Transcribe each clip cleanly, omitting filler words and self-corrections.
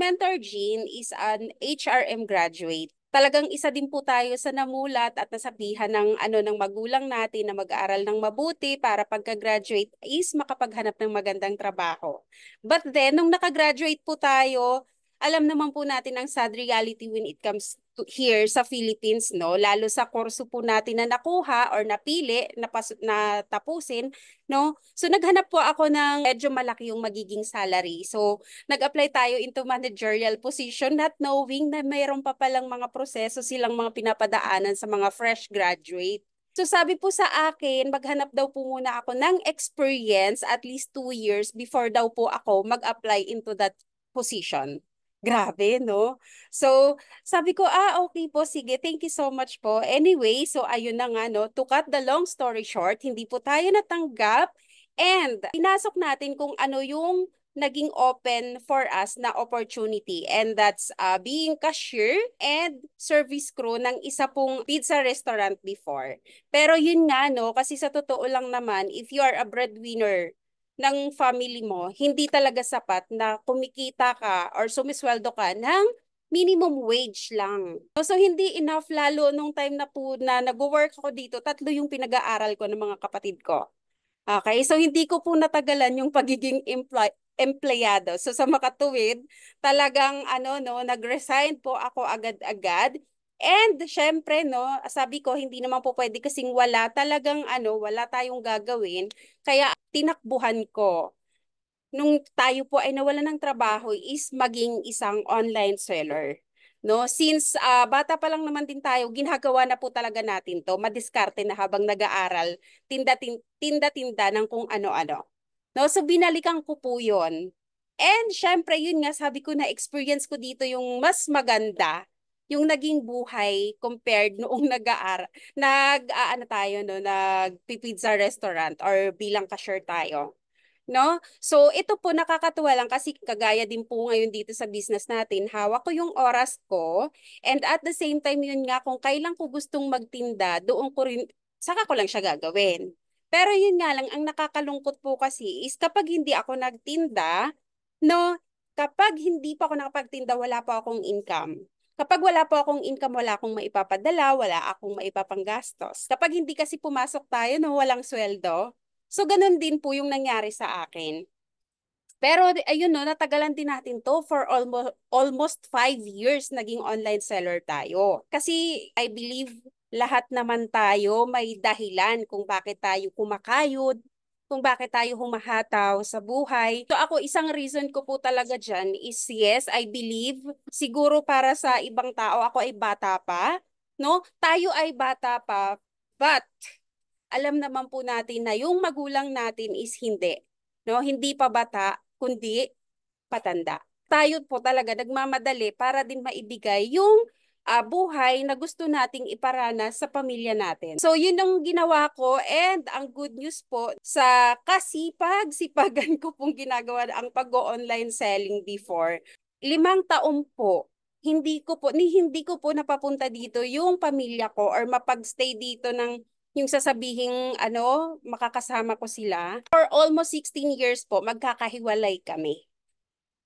Mentor Jean is an HRM graduate. Talagang isa din po tayo sa namulat at nasabihan ng magulang natin na mag-aaral ng mabuti para pagka-graduate is makapaghanap ng magandang trabaho. But then, nung nakagraduate po tayo, alam naman po natin ang sad reality when it comes to here sa Philippines, no? Lalo sa kurso po natin na nakuha or napili na tapusin, no? So naghanap po ako ng medyo malaki yung magiging salary. So nag-apply tayo into managerial position not knowing na mayroon pa palang mga proseso silang mga pinapadaanan sa mga fresh graduate. So sabi po sa akin, maghanap daw po muna ako ng experience at least 2 years before daw po ako mag-apply into that position. Grabe, no? So, sabi ko, okay po, sige, thank you so much po. Anyway, so ayun na nga, no? To cut the long story short, hindi po tayo natanggap and pinasok natin kung ano yung naging open for us na opportunity, and that's being cashier and service crew ng isa pong pizza restaurant before. Pero yun nga, no, kasi sa totoo lang naman, if you are a breadwinner ng family mo, hindi talaga sapat na kumikita ka or sumisweldo ka ng minimum wage lang. So hindi enough, lalo nung time na po na nag-work ako dito, 3 yung pinag-aaral ko ng mga kapatid ko. Okay, so hindi ko po natagalan yung pagiging empleyado. So sa makatuwid, talagang no, nag-resign po ako agad-agad. And syempre no, sabi ko hindi naman po pwede kasing wala talagang wala tayong gagawin. Kaya tinakbuhan ko nung tayo po ay nawalan ng trabaho is maging isang online seller. No, since bata pa lang naman din tayo, ginagawa na po talaga natin 'to, madiskarte na habang nag-aaral, tinda-tinda ng kung ano-ano. No, so binalikan ko po 'yon. And syempre, yun nga sabi ko na experience ko dito yung mas maganda, yung naging buhay compared noong tayo no, nag-pizza restaurant or bilang cashier tayo. No? So, ito po nakakatuwa lang kasi kagaya din po ngayon dito sa business natin, hawak ko yung oras ko and at the same time yun nga kung kailan ko gustong magtinda, doon ko rin, saka ko lang siya gagawin. Pero yun nga lang, ang nakakalungkot po kasi is kapag hindi ako nagtinda, no, kapag hindi pa ako nakapagtinda, wala pa akong income. Kapag wala po akong income, wala akong maipapadala, wala akong maipapanggastos. Kapag hindi kasi pumasok tayo, no, walang sweldo, so, ganun din po yung nangyari sa akin. Pero ayun no, natagalan din natin to for almost 5 years naging online seller tayo. Kasi I believe lahat naman tayo may dahilan kung bakit tayo kumakayod, kung bakit tayo humahataw sa buhay. So ako, isang reason ko po talaga dyan is yes, I believe, siguro para sa ibang tao, ako ay bata pa, no? Tayo ay bata pa, but alam naman po natin na yung magulang natin is hindi. No? Hindi pa bata, kundi patanda. Tayo po talaga nagmamadali para din maibigay yung buhay na gusto nating iparanas sa pamilya natin. So yun ang ginawa ko, and ang good news po sa sipagan ko pong ginagawa ang pag-online selling before. 5 taon po, hindi ko po napapunta dito yung pamilya ko or mapagstay dito ng yung sasabihing makakasama ko sila. For almost 16 years po, magkakahiwalay kami.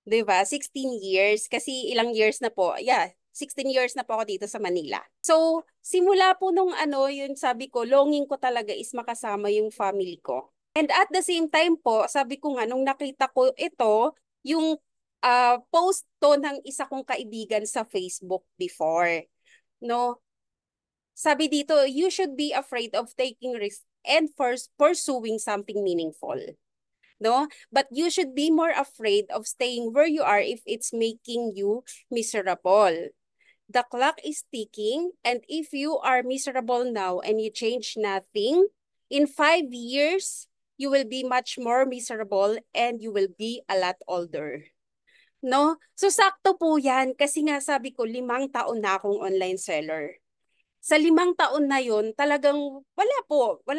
'Di ba? 16 years. Kasi ilang years na po. Yeah, 16 years na po ako dito sa Manila. So, simula po nung yun sabi ko, longing ko talaga is makasama yung family ko. And at the same time po, sabi ko nga, nung nakita ko ito, yung post to ng isa kong kaibigan sa Facebook before. No? Sabi dito, you should be afraid of taking risks and pursuing something meaningful. No? But you should be more afraid of staying where you are if it's making you miserable. The clock is ticking, and if you are miserable now and you change nothing, in 5 years, you will be much more miserable and you will be a lot older. No? So sakto po yan kasi nga sabi ko 5 taon na akong online seller. Sa 5 taon na yon, talagang wala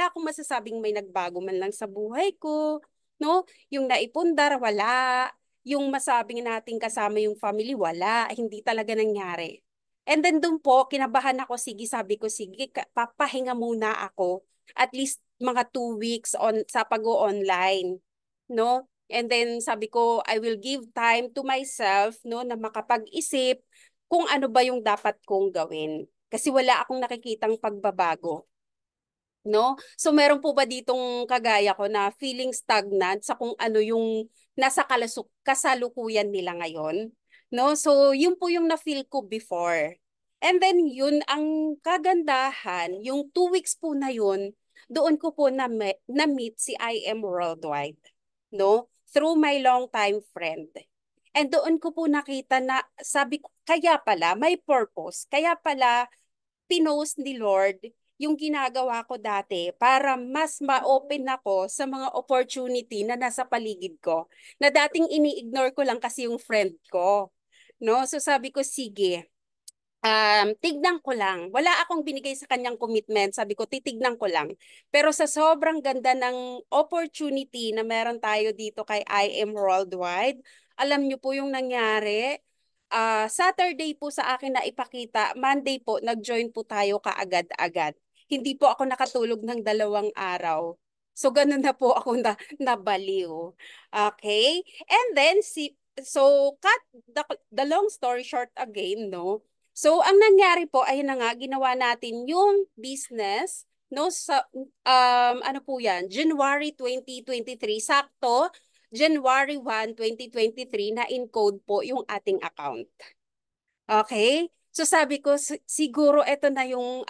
akong masasabing may nagbago man lang sa buhay ko, no? Yung naipundar, wala. Yung masabing nating kasama yung family, wala. Hindi talaga nangyari. And then doon po, kinabahan ako, sabi ko, sige, papahinga muna ako. At least mga 2 weeks sa pag-o-online, no? And then sabi ko, I will give time to myself, no, na makapag-isip kung ano ba yung dapat kong gawin. Kasi wala akong nakikitang pagbabago. No? So meron po ba ditong kagaya ko na feeling stagnant sa kung ano yung nasa kasalukuyan nila ngayon? No? So yun po yung na-feel ko before. And then yun ang kagandahan, yung 2 weeks po na yun, doon ko po na-meet si I Am Worldwide. No? Through my long-time friend. And doon ko po nakita na sabi ko, kaya pala may purpose. Kaya pala pinost ni Lord yung ginagawa ko dati para mas ma-open ako sa mga opportunity na nasa paligid ko. Na dating ini-ignore ko lang kasi yung friend ko. No? So sabi ko, sige, tignan ko lang. Wala akong binigay sa kanyang commitment. Sabi ko, titignan ko lang. Pero sa sobrang ganda ng opportunity na meron tayo dito kay I Am Worldwide, alam niyo po yung nangyari. Saturday po sa akin na ipakita, Monday po, nag-join po tayo kaagad-agad. Hindi po ako nakatulog ng 2 araw. So, ganun na po ako nabaliw. Okay? And then, so, cut the long story short again, no? So, ang nangyari po ay na nga, ginawa natin yung business, no, sa, ano po yan, January 2023, sakto, January 1, 2023, na encode po yung ating account. Okay? So sabi ko, siguro ito na yung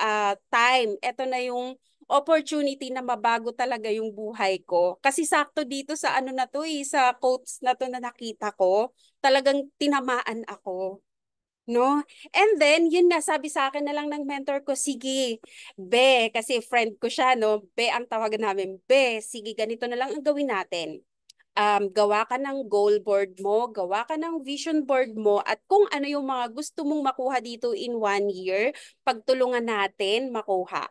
time, ito na yung opportunity na mabago talaga yung buhay ko. Kasi sakto dito sa ano na to sa quotes na to na nakita ko, talagang tinamaan ako. No? And then, yun nga, sabi sa akin na lang ng mentor ko, sige, Be, kasi friend ko siya, no? Be ang tawagan namin, Be, sige, ganito na lang ang gawin natin. Gawa ka ng goal board mo, gawa ka ng vision board mo, at kung ano yung mga gusto mong makuha dito in 1 year, pagtulungan natin makuha.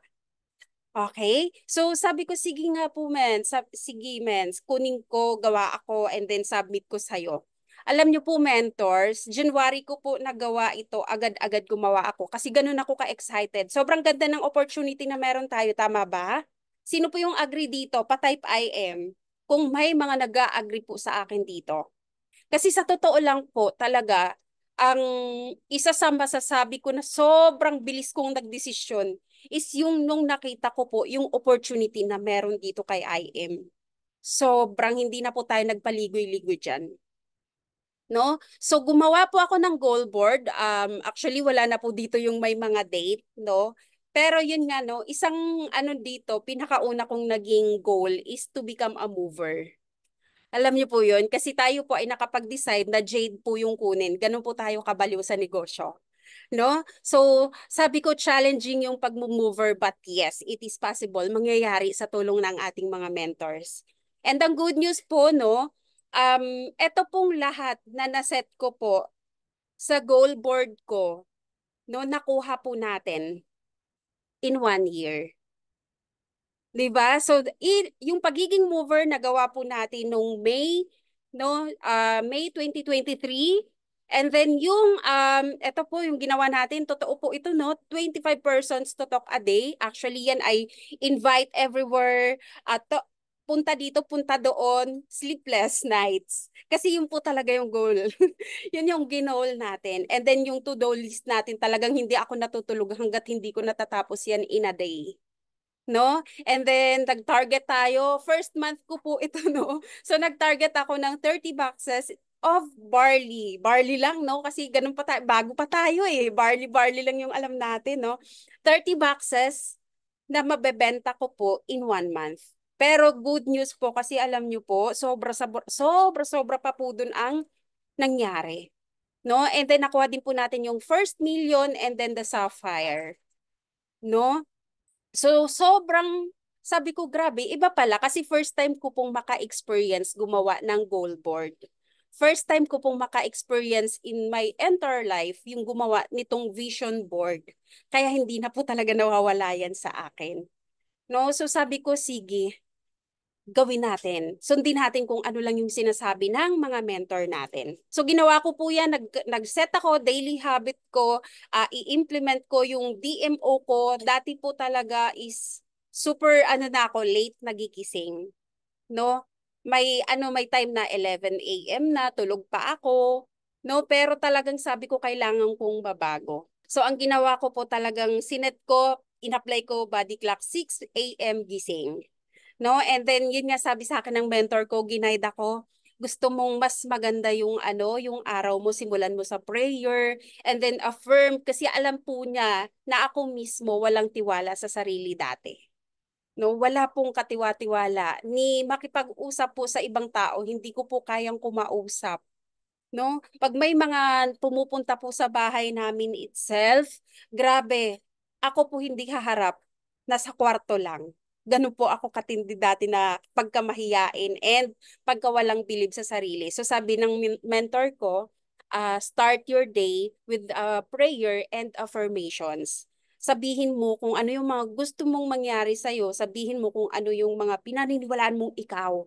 Okay? So sabi ko, sige nga po men, sige men, kunin ko, gawa ako, and then submit ko sa'yo. Alam niyo po mentors, January ko po nagawa ito, agad-agad gumawa ako kasi ganun ako ka-excited. Sobrang ganda ng opportunity na meron tayo, tama ba? Sino po yung agree dito? Pa-type I am. Kung may mga nag-a-agree po sa akin dito. Kasi sa totoo lang po, talaga, ang isa sa masasabi ko na sobrang bilis kong nagdesisyon is yung nung nakita ko po yung opportunity na meron dito kay IM. Sobrang hindi na po tayo nagpaligoy-ligoy dyan. No? So gumawa po ako ng goal board. Actually wala na po dito yung may mga date, no? Pero yun nga no, isang ano dito, pinakauna kong naging goal is to become a mover. Alam niyo po yun, kasi tayo po ay nakapag-decide na Jade po yung kunin. Ganun po tayo kabaliw sa negosyo. No? So, sabi ko challenging yung pag-mover but yes, it is possible. Mangyayari sa tulong ng ating mga mentors. And ang good news po, no, eto pong lahat na naset ko po sa goal board ko, no, nakuha po natin in 1 year. 'Di ba? So yung pagiging mover nagawa po natin nung May no May 2023, and then yung ito po yung ginawa natin, totoo po ito no, 25 persons to talk a day. Actually yan ay invite everywhere at punta dito, punta doon, sleepless nights. Kasi yun po talaga yung goal. Yun yung ginoal natin. And then yung to-do list natin, talagang hindi ako natutulog hanggat hindi ko natatapos yan in a day. No? And then nag-target tayo. First month ko po ito, no? So nag-target ako ng 30 boxes of barley. Barley lang, no? Kasi ganun pa tayo, bago pa tayo eh. Barley lang yung alam natin, no? 30 boxes na mabebenta ko po in 1 month. Pero good news po kasi alam nyo po, sobra pa po dun ang nangyari. No? And then nakuha din po natin yung first million and then the sapphire. No? So, sobrang, sabi ko, grabe, iba pala kasi first time ko pong maka-experience gumawa ng goal board. First time ko pong maka-experience in my entire life yung gumawa nitong vision board. Kaya hindi na po talaga nawawala yan sa akin. No? So sabi ko, sige, gawin natin. Sundin natin kung ano lang yung sinasabi ng mga mentor natin. So ginawa ko po yan, nag-set ako, daily habit ko, i-implement ko yung DMO ko. Dati po talaga is super, ano na ako, late nagigising. No? may time na 11 a.m. na tulog pa ako, no? Pero talagang sabi ko kailangan kong babago. So ang ginawa ko po talagang sinet ko, in-apply ko body clock 6 a.m. gising. No? And then yun nga sabi sa akin ng mentor ko, ginaid ako, gusto mong mas maganda yung yung araw mo, simulan mo sa prayer and then affirm kasi alam po niya na ako mismo walang tiwala sa sarili dati. No, wala pong katiwa-tiwala ni makipag-usap po sa ibang tao, hindi ko po kayang kumausap. No? Pag may mga pumupunta po sa bahay namin itself, grabe, ako po hindi haharap, nasa kwarto lang. Ganun po ako katindi dati na pagkamahiyain and pagkawalang bilib sa sarili. So sabi ng mentor ko, start your day with prayer and affirmations. Sabihin mo kung ano yung mga gusto mong mangyari sa'yo, sabihin mo kung ano yung mga pinaniniwalaan mong ikaw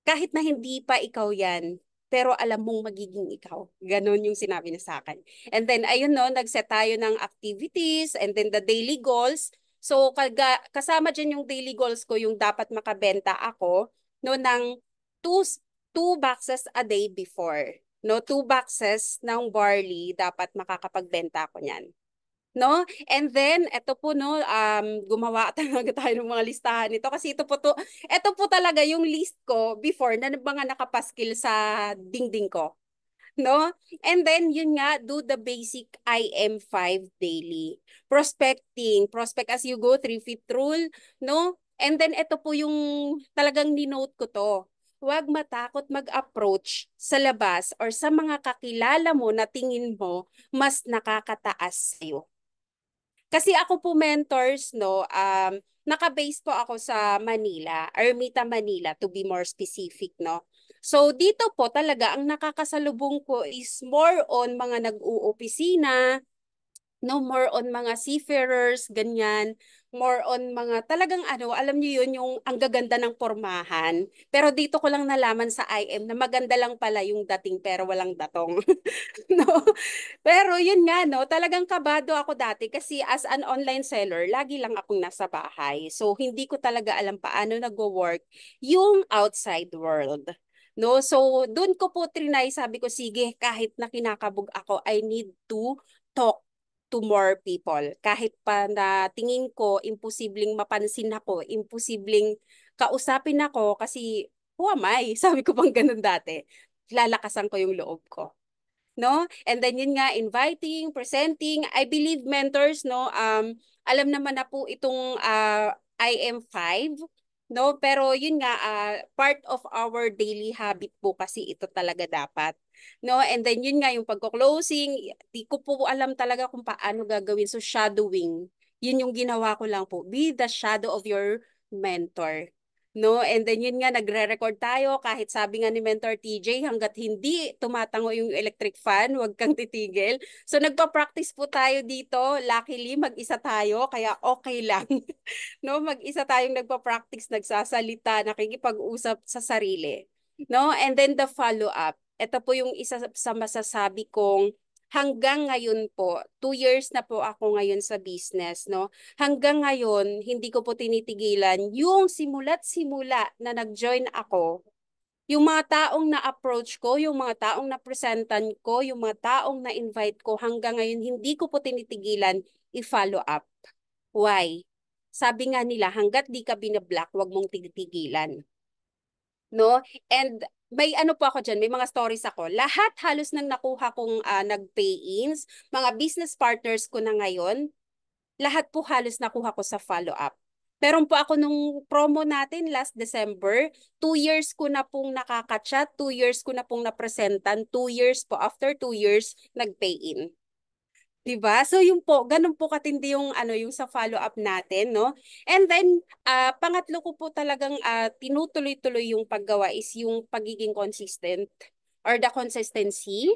kahit na hindi pa ikaw yan, pero alam mong magiging ikaw. Ganon yung sinabi niya sa akin. And then, ayun no, nag-set tayo ng activities and then the daily goals. So, kasama dyan yung daily goals ko, yung dapat makabenta ako no, ng two, two boxes a day before. No, 2 boxes ng barley, dapat makakapagbenta ako niyan. No? And then, ito po, no, gumawa talaga tayo ng mga listahan nito kasi ito po talaga yung list ko before na mga nakapaskil sa dingding ko. No? And then, yun nga, do the basic IM5 daily. Prospect as you go, 3-feet rule, no? And then, ito po yung talagang ninote ko to. Huwag matakot mag-approach sa labas or sa mga kakilala mo na tingin mo mas nakakataas sa'yo. Kasi ako po mentors, no, naka-base po ako sa Manila, Ermita, Manila, to be more specific, no. So, dito po talaga, ang nakakasalubong ko is more on mga nag-uupisina, no, more on mga seafarers, ganyan, more on mga talagang alam niyo yun, yung ang gaganda ng pormahan. Pero dito ko lang nalaman sa IM na maganda lang pala yung dating pero walang datong. No? Pero yun nga, no, talagang kabado ako dati kasi as an online seller, lagi lang akong nasa bahay. So, hindi ko talaga alam paano nag-work yung outside world. No, so doon ko po trinay, sabi ko, sige, kahit na kinakabog ako, I need to talk to more people. Kahit pa na tingin ko, imposibleng mapansin ako, imposibleng kausapin ako kasi, who am I? Sabi ko bang ganun dati. Lalakasan ko yung loob ko, no? And then yun nga, inviting, presenting. I believe mentors, no? Alam naman na po itong IM5, no? Pero yun nga, part of our daily habit po kasi ito talaga dapat. No? And then yun nga, yung pagko-closing, di ko po alam talaga kung paano gagawin. So shadowing, yun yung ginawa ko lang po. Be the shadow of your mentor. No, and then yun nga, nagre-record tayo kahit sabi nga ni Mentor TJ, hanggat hindi tumatango yung electric fan, huwag kang titigil. So nagpa-practice po tayo dito. Luckily, mag-isa tayo, kaya okay lang. No, mag-isa tayong nagpa-practice, nagsasalita, nakikipag-usap sa sarili. No, and then the follow-up. Ito po yung isa sa masasabi kong hanggang ngayon po, 2 years na po ako ngayon sa business, no? Hanggang ngayon, hindi ko po tinitigilan yung simula't simula na nag-join ako, yung mga taong na-approach ko, yung mga taong na-presentan ko, yung mga taong na-invite ko, hanggang ngayon, hindi ko po tinitigilan i-follow up. Why? Sabi nga nila, hanggat di ka binablock, wag mong tinitigilan. No? And may po ako dyan, may mga stories ako. Lahat halos nang nakuha kong nag-pay-ins, mga business partners ko na ngayon, lahat po halos nakuha ko sa follow-up. Meron po ako nung promo natin last December, 2 years ko na pong nakaka-chat, 2 years ko na pong napresentan, 2 years po, after 2 years, nag-pay-in. Diba? So yung po, ganun po katindi yung yung sa follow-up natin, no? And then pangatlo ko po talagang tinutuloy-tuloy yung paggawa is yung pagiging consistent or the consistency,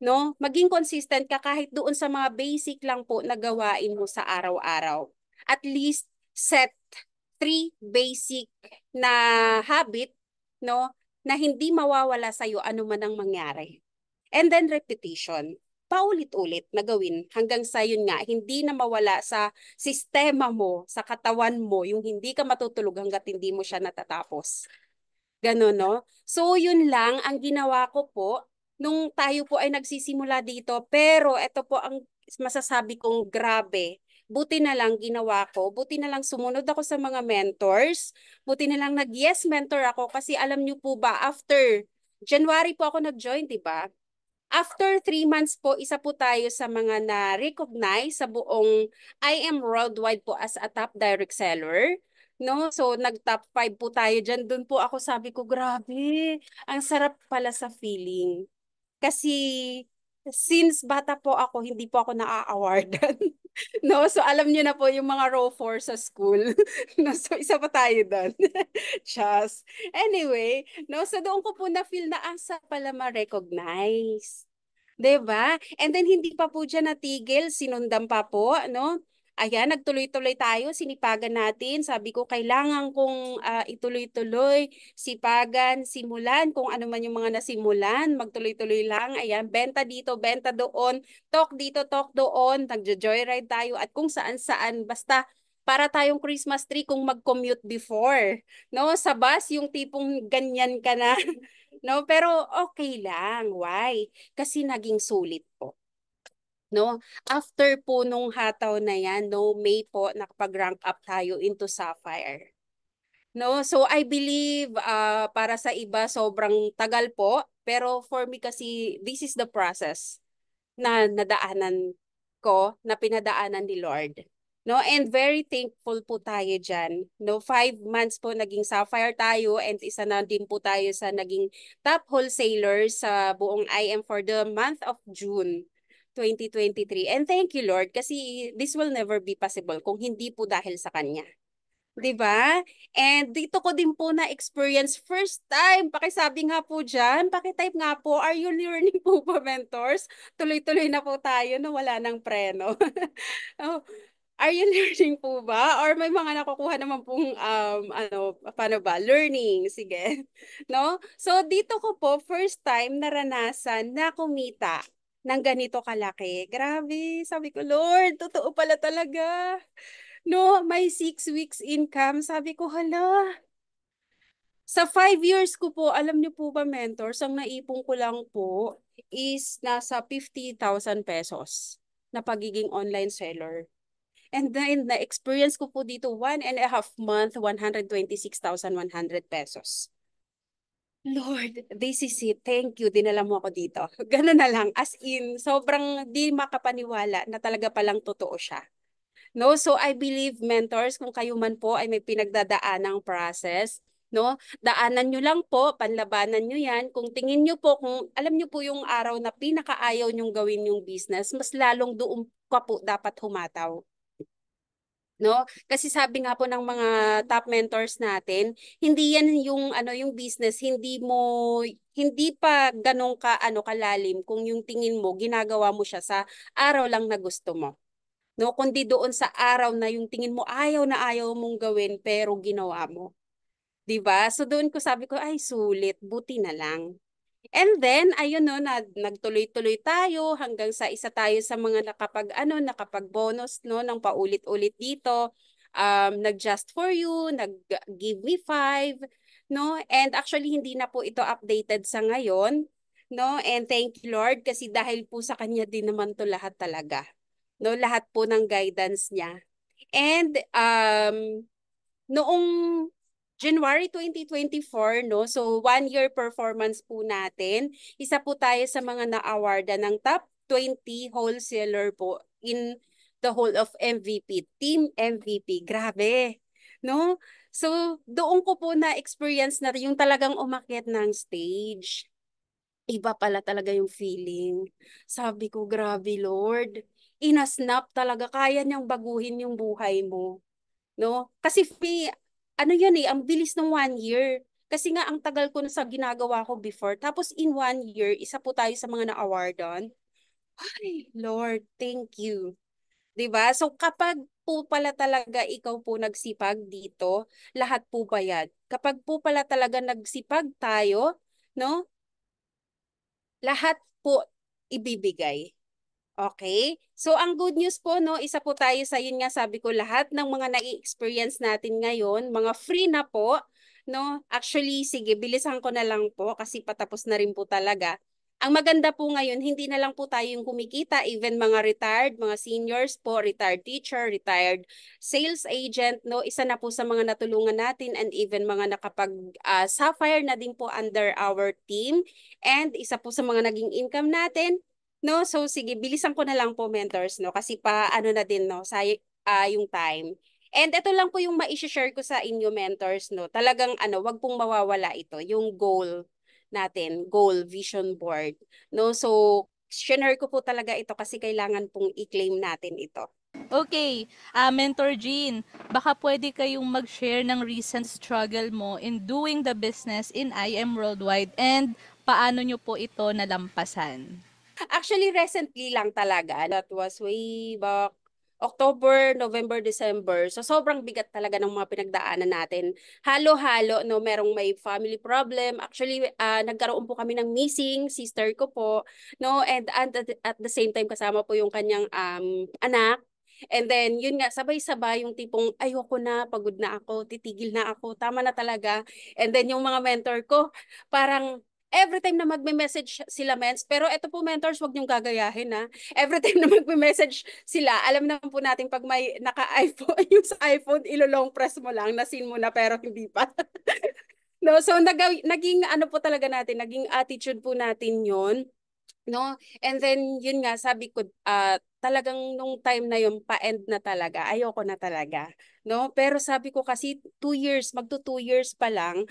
no? Maging consistent ka kahit doon sa mga basic lang po na gawain mo sa araw-araw. At least set 3 basic na habit, no? Na hindi mawawala sa iyo ano man ang mangyari. And then repetition. Paulit-ulit na gawin hanggang sa yun nga, hindi na mawala sa sistema mo, sa katawan mo, yung hindi ka matutulog hanggat hindi mo siya natatapos. Gano'n, no? So, yun lang ang ginawa ko po nung tayo po ay nagsisimula dito. Pero ito po ang masasabi kong grabe. Buti na lang ginawa ko. Buti na lang sumunod ako sa mga mentors. Buti na lang nag-yes mentor ako kasi alam niyo po ba, after January po ako nag-join, di ba? After 3 months po, isa po tayo sa mga na-recognize sa buong IM Worldwide po as a top direct seller. No? So, nag-top 5 po tayo dyan. Doon po ako sabi ko, grabe, ang sarap pala sa feeling. Kasi since bata po ako, hindi po ako na-awardan. No, so alam niyo na po yung mga row 4 sa school. No, so isa pa tayo doon. Just. Anyway, no, so doon ko po na feel na asa pala ma-recognize. 'Di ba? And then hindi pa po diyan natigil, sinundan pa po, no? Ayan, nagtuloy-tuloy tayo, sinipagan natin. Sabi ko, kailangan kong ituloy-tuloy, sipagan, simulan, kung ano man yung mga nasimulan, magtuloy-tuloy lang. Ayan, benta dito, benta doon, talk dito, talk doon, nagjo-joyride tayo at kung saan-saan. Basta para tayong Christmas tree kung mag-commute before. No, sa bus, yung tipong ganyan ka na. No, pero okay lang. Why? Kasi naging sulit po. No? After po nung hataw na yan, no, May po, nakapag-rank up tayo into Sapphire. No, so I believe para sa iba sobrang tagal po, pero for me kasi this is the process na nadaanan ko, na pinadaanan ni Lord. No, and very thankful po tayo dyan. No, 5 months po naging Sapphire tayo and isa na din po tayo sa naging top wholesaler sa buong IM for the month of June 2023. And thank you, Lord, kasi this will never be possible kung hindi po dahil sa Kanya. 'Di ba? And dito ko din po na-experience first time. Pakisabi nga po diyan, pakitype nga po, are you learning po ba, mentors? Tuloy-tuloy na po tayo na wala ng preno. Oh, are you learning po ba? Or may mga nakukuha naman pong ano, paano ba? Learning, sige. No? So dito ko po first time naranasan na kumita ng ganito kalaki. Grabe, sabi ko, Lord, totoo pala talaga. No, may 6 weeks income. Sabi ko, hala. Sa 5 years ko po, alam niyo po ba, mentors, ang naipon ko lang po is nasa 50,000 pesos na pagiging online seller. And then, na-experience ko po dito 1.5 month, 126,100 pesos. Lord, this is it. Thank you. Dinala mo ako dito. Ganun na lang. As in, sobrang di makapaniwala na talaga palang totoo siya. No, so I believe, mentors, kung kayo man po ay may pinagdadaanang process, no, daanan nyo lang po, panlabanan nyo yan. Kung tingin nyo po, kung alam nyo po yung araw na pinakaayaw nyong gawin yung business, mas lalong doon ka po dapat humataw. No? Kasi sabi nga po ng mga top mentors natin, hindi yan yung ano yung business, hindi pa ganun ka ano kalalim kung yung tingin mo ginagawa mo siya sa araw lang na gusto mo. No, kundi doon sa araw na yung tingin mo na ayaw mong gawin pero ginawa mo. 'Di ba? So doon ko sabi ko ay sulit, buti na lang. And then ayun no, nagtuloy-tuloy tayo hanggang sa isa tayo sa mga nakapag-bonus no ng paulit-ulit dito. Nag just for you, nag give me 5, no? And actually hindi na po ito updated sa ngayon, no? And thank you Lord kasi dahil po sa kanya din naman to lahat talaga. No, lahat po ng guidance niya. And noong January 2024, no, so 1 year performance po natin, isa po tayo sa mga na-awardan ng top 20 wholesaler po in the whole of MVP, Team MVP. Grabe, no? So, doon ko po na-experience na yung talagang umakyat ng stage. Iba pala talaga yung feeling. Sabi ko, grabe Lord, inasnap talaga, kaya niyang baguhin yung buhay mo. No? Kasi ano yan eh, ang bilis ng 1 year. Kasi nga, ang tagal ko na sa ginagawa ko before. Tapos in 1 year, isa po tayo sa mga na-awardan. Ay, Lord, thank you. 'Di ba? So kapag po pala talaga ikaw po nagsipag dito, lahat po bayad. Kapag po pala talaga nagsipag tayo, no? Lahat po ibibigay. Okay? So ang good news po no, isa po tayo sa yun nga sabi ko lahat ng mga nai-experience natin ngayon, mga free na po, no? Actually, sige, bilisan ko na lang po kasi patapos na rin po talaga. Ang maganda po ngayon, hindi na lang po tayo yung kumikita, even mga retired, mga seniors po, retired teacher, retired sales agent, no? Isa na po sa mga natulungan natin and even mga Sapphire na din po under our team and isa po sa mga naging income natin, no? So sige, bilisan ko na lang po mentors, no? Kasi pa ano na din, no? Yung time. And ito lang po yung ma-share ko sa inyo mentors, no? Talagang ano, wag pong mawawala ito, yung goal natin, goal vision board, no? So, share ko po talaga ito kasi kailangan pong i-claim natin ito. Okay, Mentor Jean, baka pwede kayong mag-share ng recent struggle mo in doing the business in IM Worldwide and paano nyo po ito nalampasan? Actually, recently lang talaga. That was way back October, November, December. So sobrang bigat talaga ng mga pinagdaanan natin. Halo-halo, no, merong may family problem. Actually, nagkaroon po kami ng missing sister ko po, no, and at the same time kasama po yung kanyang anak. And then, yun nga, sabay-sabay yung tipong, ayoko na, pagod na ako, titigil na ako, tama na talaga. And then, yung mga mentor ko, parang, every time na magme-message sila, mens, pero eto po, mentors, wag niyong gagayahin, ha. Every time na magme-message sila, alam naman po natin, pag may naka-iPhone, yung sa iPhone, ilo-long press mo lang, nasin mo na, pero hindi pa. No, so naging ano po talaga natin, naging attitude po natin yon, no? And then yun nga sabi ko talagang nung time na yun pa-end na talaga. Ayoko na talaga, no? Pero sabi ko kasi 2 years, magto 2 years pa lang,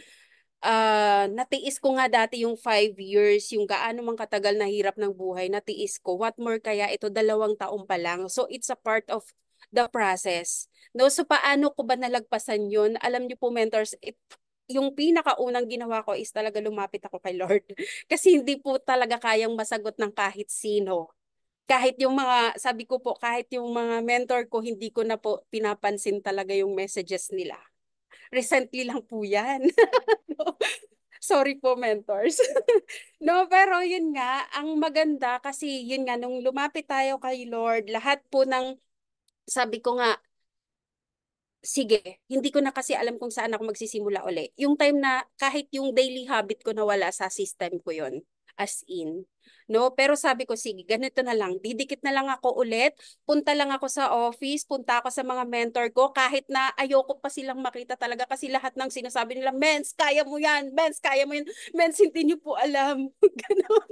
natiis ko nga dati yung 5 years, yung gaano mang katagal na hirap ng buhay, natiis ko. What more kaya ito 2 taon pa lang. So it's a part of the process. No, so paano ko ba nalagpasan yun? Alam niyo po mentors, yung pinakaunang ginawa ko is talaga lumapit ako kay Lord. Kasi hindi po talaga kayang masagot ng kahit sino. Kahit yung mga, sabi ko po, kahit yung mga mentor ko, hindi ko na po pinapansin talaga yung messages nila. Recently lang po yan. No? Sorry po, mentors. No, pero yun nga, ang maganda kasi yun nga, nung lumapit tayo kay Lord, lahat po ng, sabi ko nga, sige, hindi ko na kasi alam kung saan ako magsisimula uli. Yung time na kahit yung daily habit ko nawala sa system ko yon, as in. No, pero sabi ko, sige, ganito na lang. Didikit na lang ako ulit. Punta lang ako sa office, punta ako sa mga mentor ko kahit na ayoko pa silang makita talaga kasi lahat ng sinasabi nila, Mens, kaya mo yan. Mens, kaya mo yan. Mens, hindi niyo po alam. Ganon.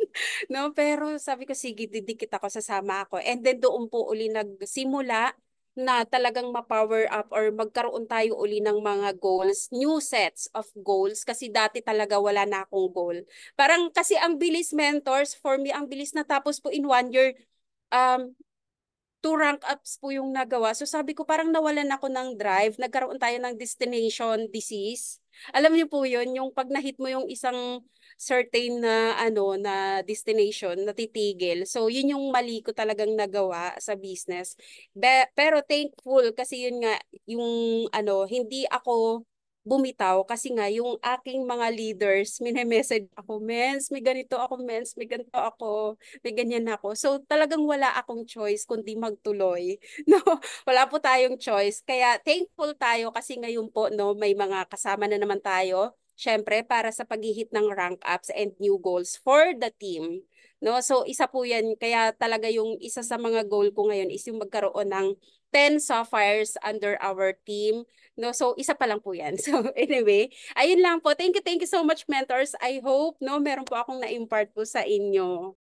No, pero sabi ko, sige, didikit ako, sasama ako. And then doon po uli nagsimula na talagang ma-power up or magkaroon tayo uli ng mga goals, new sets of goals kasi dati talaga wala na akong goal. Parang kasi ang bilis mentors, for me ang bilis natapos po in 1 year, um, 2 rank ups po yung nagawa. So sabi ko parang nawalan ako ng drive, nagkaroon tayo ng destination disease. Alam niyo po yun, yung pag na-hit mo yung isang certain na ano na destination, natitigil. So yun yung mali ko talagang nagawa sa business. Pero thankful kasi yun nga yung ano, hindi ako bumitaw kasi nga yung aking mga leaders, message ako, Mens, may ganito ako, Mens, may ganito ako, may ganyan ako. So talagang wala akong choice kundi magtuloy. No, wala po tayong choice. Kaya thankful tayo kasi ngayon po no may mga kasama na naman tayo. Syempre para sa paghihit ng rank ups and new goals for the team. No, so isa po 'yan kaya talaga yung isa sa mga goal ko ngayon is yung magkaroon ng 10 sapphires under our team. No, so isa pa lang po 'yan. So anyway, ayun lang po. Thank you so much mentors. I hope no meron po akong na-impart po sa inyo.